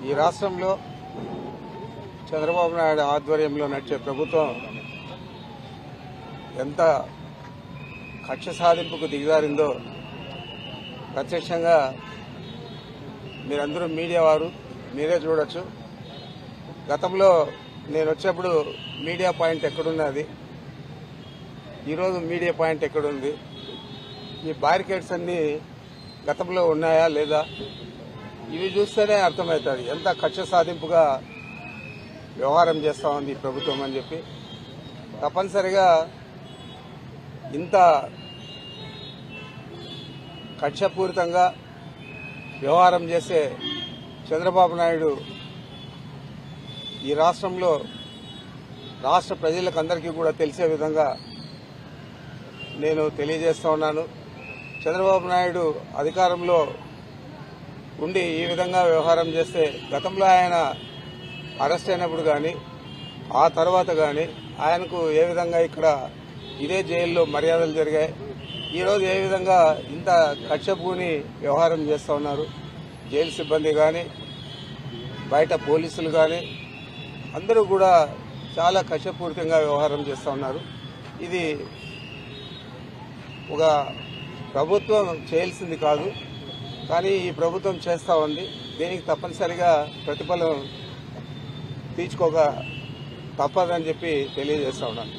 ఈ రాష్ట్రంలో చంద్రబాబు నాయుడు ఆధ్వర్యంలో నడిచే ప్రభుత్వం ఎంత కక్ష సాధింపుకు దిగజారిందో ప్రత్యక్షంగా మీరందరూ మీడియా వారు మీరే చూడొచ్చు. గతంలో నేను వచ్చేప్పుడు మీడియా పాయింట్ ఎక్కడున్నది, ఈరోజు మీడియా పాయింట్ ఎక్కడుంది, ఈ బ్యారికేడ్స్ అన్నీ గతంలో ఉన్నాయా లేదా, ఇవి చూస్తేనే అర్థమవుతుంది ఎంత కక్ష సాధింపుగా వ్యవహారం చేస్తా ఉంది ఈ ప్రభుత్వం అని చెప్పి. తప్పనిసరిగా ఇంత కక్షపూరితంగా వ్యవహారం చేసే చంద్రబాబు నాయుడు ఈ రాష్ట్రంలో రాష్ట్ర ప్రజలకు అందరికీ కూడా తెలిసే విధంగా నేను తెలియజేస్తా ఉన్నాను. చంద్రబాబు నాయుడు అధికారంలో ఉండి ఈ విధంగా వ్యవహారం చేస్తే గతంలో ఆయన అరెస్ట్ అయినప్పుడు కానీ ఆ తర్వాత కానీ ఆయనకు ఏ విధంగా ఇక్కడ ఇదే జైల్లో మర్యాదలు జరిగాయి, ఈరోజు ఏ విధంగా ఇంత కక్షపూని వ్యవహారం చేస్తూ ఉన్నారు. జైలు సిబ్బంది కానీ బయట పోలీసులు కానీ అందరూ కూడా చాలా కక్షపూరితంగా వ్యవహారం చేస్తూ ఉన్నారు. ఇది ఒక ప్రభుత్వం చేయాల్సింది కాదు, కానీ ఈ ప్రభుత్వం చేస్తూ ఉంది. దీనికి తప్పనిసరిగా ప్రతిఫలం తీర్చుకోక తప్పదని చెప్పి తెలియజేస్తా ఉన్నాను.